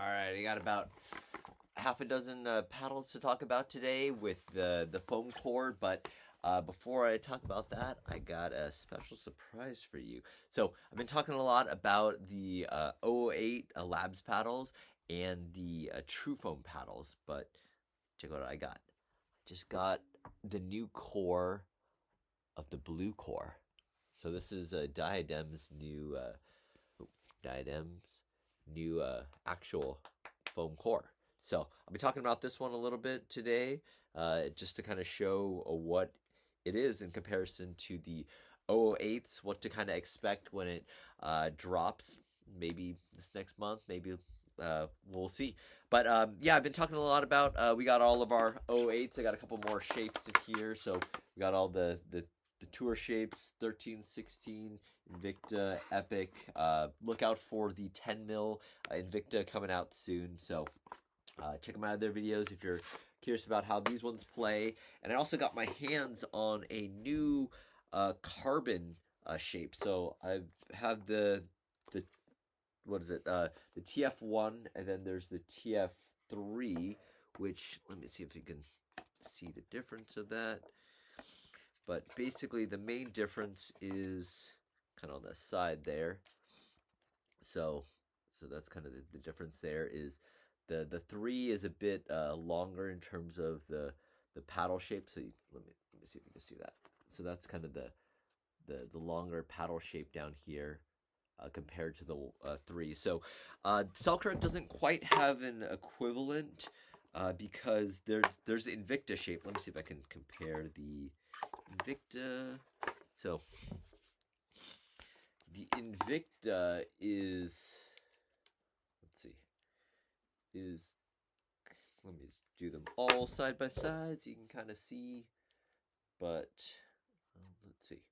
All right, I got about half a dozen paddles to talk about today with the foam core, but before I talk about that, I got a special surprise for you. So I've been talking a lot about the 008 Labs paddles and the Trufoam paddles, but check out what I got. Just got the new core of the Bluecore. So this is Diadem's new actual foam core. So I'll be talking about this one a little bit today, just to kind of show what it is in comparison to the 008s, what to kind of expect when it drops, maybe this next month, maybe we'll see. But yeah, I've been talking a lot about, we got all of our 008s. I got a couple more shapes in here. So we got all the tour shapes, 13, 16, Invicta, Epic. Look out for the 10 mil Invicta coming out soon. So check them out of their videos if you're curious about how these ones play. And I also got my hands on a new carbon shape. So I have the what is it? The TF1, and then there's the TF3, which, let me see if you can see the difference of that. But basically, the main difference is kind of on the side there. So that's kind of the difference there. Is the 3 is a bit longer in terms of the paddle shape. So let me see if you can see that. So that's kind of the longer paddle shape down here compared to the 3. So Selkirk doesn't quite have an equivalent because there's the Invicta shape. Let me see if I can compare the Invicta. So the Invicta is, let me just do them all side by side so you can kind of see. But let's see.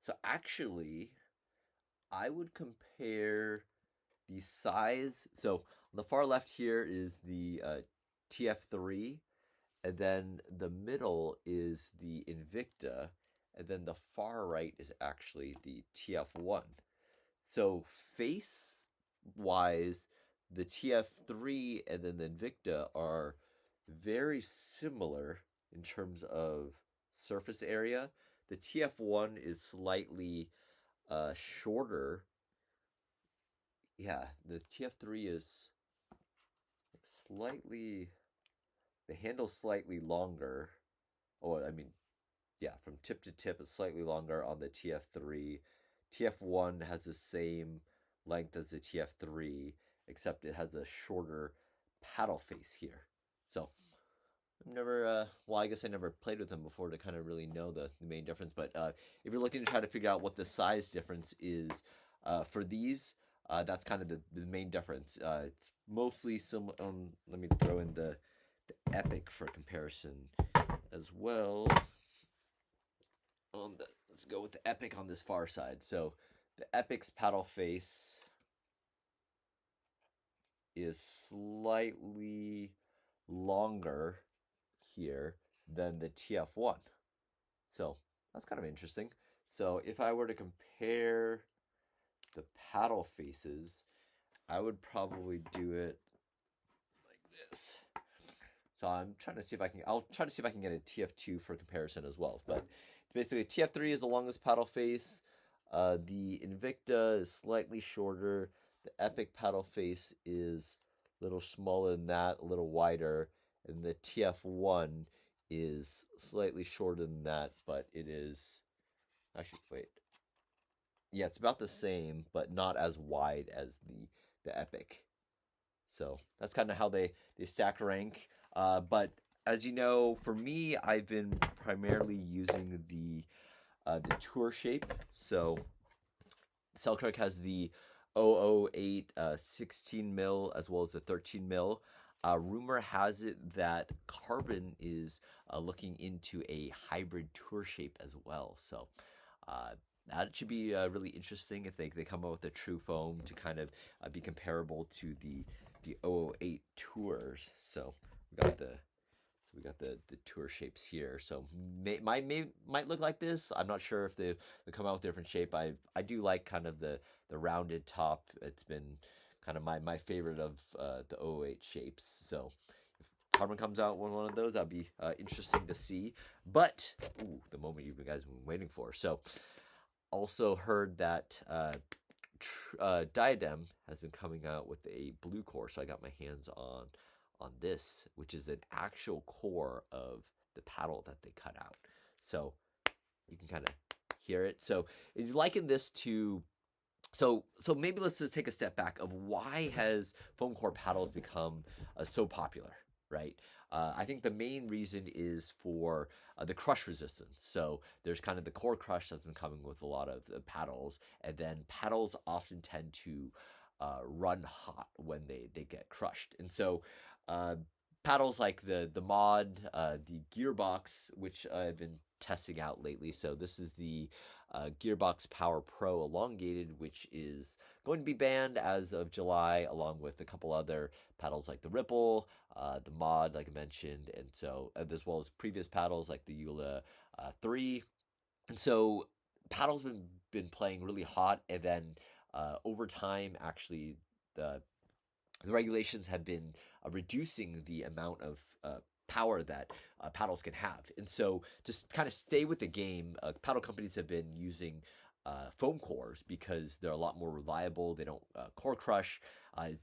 So actually, I would compare the size. So on the far left here is the TF3, and then the middle is the Invicta, and then the far right is actually the TF1. So face-wise, the TF3 and then the Invicta are very similar in terms of surface area. The TF1 is slightly shorter. Yeah, the TF3 is slightly, the handle's slightly longer. Oh, I mean, yeah, from tip to tip, it's slightly longer on the TF3. TF1 has the same length as the TF3, except it has a shorter paddle face here. So I've never, well, I guess I never played with them before to kind of really know the main difference. But if you're looking to try to figure out what the size difference is for these, that's kind of the main difference. It's mostly similar. Let me throw in the Epic for comparison as well. Let's go with the Epic on this far side. So the Epic's paddle face is slightly longer here than the TF1. So that's kind of interesting. So if I were to compare the paddle faces, I would probably do it like this. So I'm trying to see if I can, I'll try to see if I can get a TF2 for comparison as well. But basically TF3 is the longest paddle face. The Invicta is slightly shorter. The Epic paddle face is a little smaller than that, a little wider. And the TF1 is slightly shorter than that, but it is, actually, wait. Yeah, it's about the same, but not as wide as the Epic. So that's kind of how they stack rank. But as you know, for me, I've been primarily using the tour shape. So Selkirk has the 008 16 mil as well as the 13 mil. Rumor has it that Carbon is looking into a hybrid tour shape as well. So that should be really interesting if they come up with a Trufoam to kind of be comparable to the 008 tours. So we got the tour shapes here. So might look like this. I'm not sure if they come out with a different shape. I do like kind of the rounded top. It's been kind of my favorite of the 008 shapes. So if Carbon comes out with one of those, that'd be interesting to see. But the moment you guys have been waiting for. So also heard that Diadem has been coming out with a blue core, so I got my hands on this, which is an actual core of the paddle that they cut out. So you can kind of hear it. So if you liken this to so maybe let's just take a step back of why has foam core paddles become so popular, right? I think the main reason is for the crush resistance. So there's kind of the core crush that's been coming with a lot of the paddles, and then paddles often tend to run hot when they get crushed. And so paddles like the mod, the Gearbox, which I've been testing out lately. So this is the Gearbox Power Pro Elongated, which is going to be banned as of July, along with a couple other paddles like the Ripple, the mod, like I mentioned, and so as well as previous paddles like the Eula 3. And so paddles been playing really hot, and then over time, actually, the regulations have been reducing the amount of power that paddles can have. And so just kind of stay with the game, paddle companies have been using foam cores because they're a lot more reliable. They don't core crush.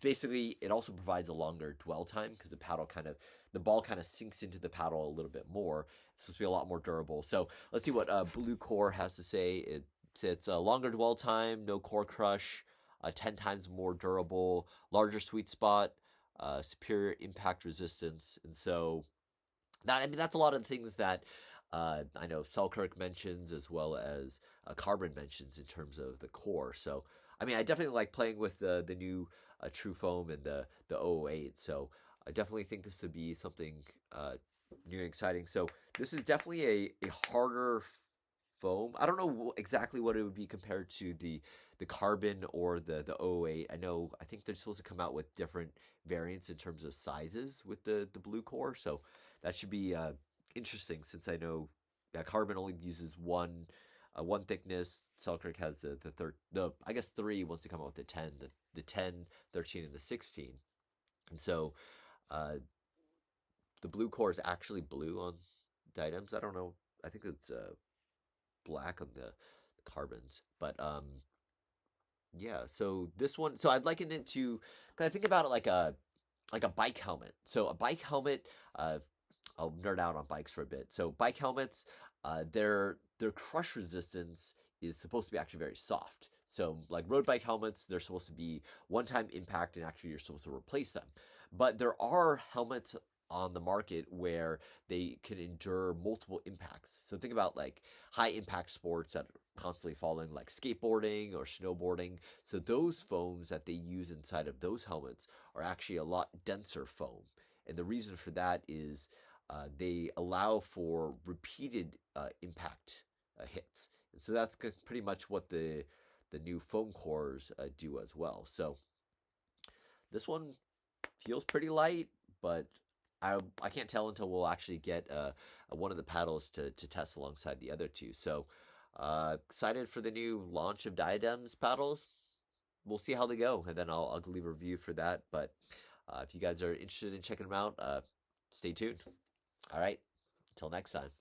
Basically, it also provides a longer dwell time because the ball kind of sinks into the paddle a little bit more. It's supposed to be a lot more durable. So let's see what Bluecore has to say. It's a longer dwell time, no core crush, 10 times more durable, larger sweet spot, superior impact resistance. And so that's a lot of the things that I know Selkirk mentions, as well as Carbon mentions in terms of the core. So I definitely like playing with the new Trufoam and the 008. So I definitely think this would be something new and exciting. So this is definitely a harder foam. I don't know exactly what it would be compared to the Carbon or the 008. I think they're supposed to come out with different variants in terms of sizes with the blue core. So that should be interesting, since I know Carbon only uses one thickness. Selkirk has I guess three once they come out with the 10, the 10, 13, and the 16. And so the blue core is actually blue on Diadems. I don't know. I think it's black on the Carbons, but yeah. So this one, so I'd liken it to, cause I think about it like a bike helmet. So a bike helmet, I'll nerd out on bikes for a bit. So bike helmets, their crush resistance is supposed to be actually very soft. So like road bike helmets, they're supposed to be one-time impact, and actually you're supposed to replace them. But there are helmets on the market where they can endure multiple impacts. So think about like high impact sports that are constantly falling, like skateboarding or snowboarding. So those foams that they use inside of those helmets are actually a lot denser foam. And the reason for that is they allow for repeated impact hits. And so that's pretty much what the new foam cores do as well. So this one feels pretty light, but I can't tell until we'll actually get one of the paddles to test alongside the other two. So excited for the new launch of Diadem's paddles. We'll see how they go, and then I'll leave a review for that. But if you guys are interested in checking them out, stay tuned. All right, until next time.